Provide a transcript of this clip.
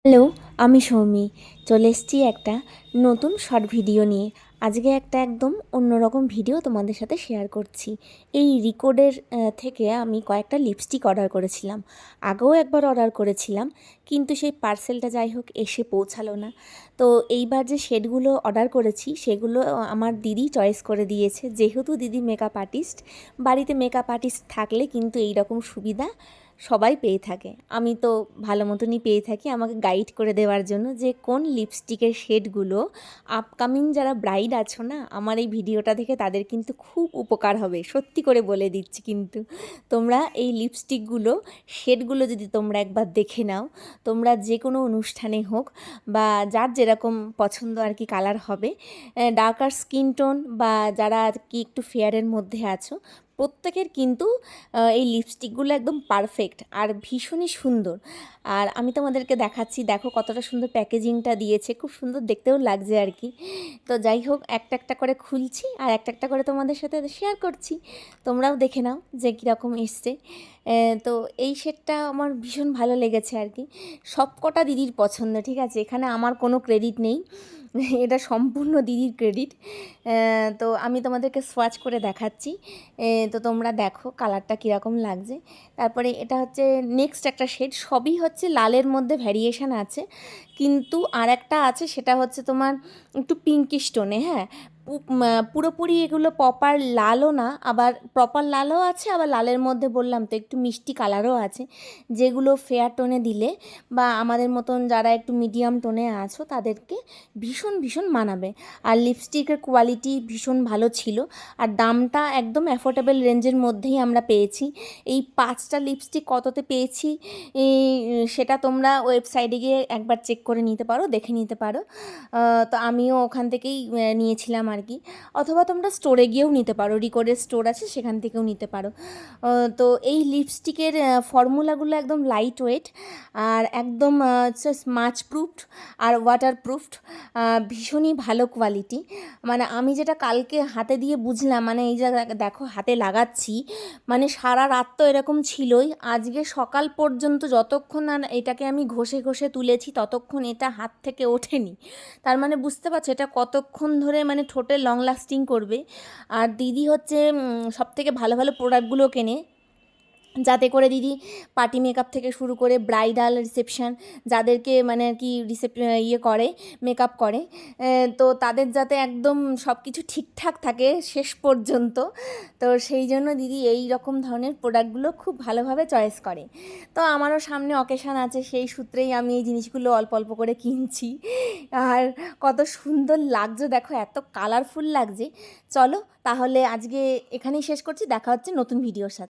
Hello, আমি সৌমি। চলে এসেছি একটা নতুন শর্ট ভিডিও নিয়ে। আজকে একটা একদম অন্যরকম ভিডিও তোমাদের সাথে শেয়ার করছি। এই রিকোডের থেকে আমি কয়েকটা লিপস্টিক অর্ডার করেছিলাম। আগেও একবার অর্ডার করেছিলাম, কিন্তু সেই পার্সেলটা যাই হোক এসে পৌঁছালো না। তো এইবার যে শেডগুলো অর্ডার করেছি সেগুলো আমার দিদি চয়েস করে দিয়েছে। যেহেতু দিদি মেকআপ আর্টিস্ট, বাড়িতে মেকআপ আর্টিস্ট থাকলে কিন্তু এই রকম সুবিধা সবাই পেয়ে থাকে। আমি তো ভালো মতনই পেয়ে থাকি আমাকে গাইড করে দেওয়ার জন্য যে কোন লিপস্টিকের শেডগুলো আপকামিং যারা ব্রাইড আছো না, আমার এই ভিডিওটা দেখে তাদের কিন্তু খুব উপকার হবে, সত্যি করে বলে দিচ্ছি। কিন্তু তোমরা এই লিপস্টিকগুলো শেডগুলো যদি তোমরা একবার দেখে নাও, তোমরা যে কোনো অনুষ্ঠানে হোক বা যার যেরকম পছন্দ আর কি কালার হবে, ডার্কার স্কিন টোন বা যারা আর কি একটু ফেয়ারের মধ্যে আছো, প্রত্যেকের কিন্তু এই লিপস্টিকগুলো একদম পারফেক্ট আর ভীষণই সুন্দর। আর আমি তোমাদেরকে দেখাচ্ছি, দেখো কতটা সুন্দর প্যাকেজিংটা দিয়েছে, খুব সুন্দর দেখতেও লাগছে আর কি। তো যাই হোক, একটা একটা করে খুলছি আর একটা একটা করে তোমাদের সাথে শেয়ার করছি, তোমরাও দেখে নাও যে কীরকম এসছে। তো এই শেডটা আমার ভীষণ ভালো লেগেছে আর কি। সব কটা দিদির পছন্দ, ঠিক আছে, এখানে আমার কোনো ক্রেডিট নেই, এটা সম্পূর্ণ দিদির ক্রেডিট। তো আমি তোমাদেরকে সোয়াচ করে দেখাচ্ছি, তো তোমরা দেখো কালারটা কীরকম লাগছে। তারপরে এটা হচ্ছে নেক্সট একটা শেড, সবই হচ্ছে লালের মধ্যে ভ্যারিয়েশান আছে, কিন্তু আর একটা আছে সেটা হচ্ছে তোমার একটু পিঙ্কিশ টোনে। হ্যাঁ, পুরোপুরি এগুলো প্রপার লালও না, আবার প্রপার লালও আছে, আবার লালের মধ্যে বললাম তো একটু মিষ্টি কালারও আছে, যেগুলো ফেয়ার টোনে দিলে বা আমাদের মতন যারা একটু মিডিয়াম টোনে আছো তাদেরকে ভীষণ ভীষণ মানাবে। আর লিপস্টিকের কোয়ালিটি ভীষণ ভালো ছিল, আর দামটা একদম অ্যাফোর্ডেবল রেঞ্জের মধ্যেই আমরা পেয়েছি। এই 5টা লিপস্টিক কততে পেয়েছি সেটা তোমরা ওয়েবসাইটে গিয়ে একবার চেক করে নিতে পারো, দেখে নিতে পারো। তো আমিও ওখান থেকেই নিয়েছিলাম আর কি, অথবা তোমরা স্টোরে গিয়েও নিতে পারো, রিকোডের স্টোর আছে সেখান থেকেও নিতে পারো। তো এই লিপস্টিকের ফর্মুলাগুলো একদম লাইট ওয়েট আর একদম স্মাচ প্রুফড আর ওয়াটার প্রুফড, ভীষণই ভালো কোয়ালিটি। মানে আমি যেটা কালকে হাতে দিয়ে বুঝলাম, মানে এই যে দেখো হাতে লাগাচ্ছি, মানে সারা রাত তো এরকম ছিলই, আজকে সকাল পর্যন্ত যতক্ষণ আর এটাকে আমি ঘষে ঘষে তুলেছি ততক্ষণ এটা হাত থেকে ওঠেনি। তার মানে বুঝতে পারছো এটা কতক্ষণ ধরে মানে ঠোঁটে লং লাস্টিং করবে। আর দিদি হচ্ছে সবথেকে ভালো ভালো প্রোডাক্টগুলো কেনে, যাতে করে দিদি পার্টি মেকআপ থেকে শুরু করে ব্রাইডাল রিসেপশান যাদেরকে মানে আর কি ইয়ে করে, মেকআপ করে, তো তাদের যাতে একদম সব কিছু ঠিকঠাক থাকে শেষ পর্যন্ত। তো সেই জন্য দিদি এই রকম ধরনের প্রোডাক্টগুলো খুব ভালোভাবে চয়েস করে। তো আমারও সামনে অকেশান আছে, সেই সূত্রেই আমি এই জিনিসগুলো অল্প অল্প করে কিনছি। আর কত সুন্দর লাগছে দেখো, এত কালারফুল লাগছে। চলো তাহলে আজকে এখানেই শেষ করছি, দেখা হচ্ছে নতুন ভিডিওর সাথে।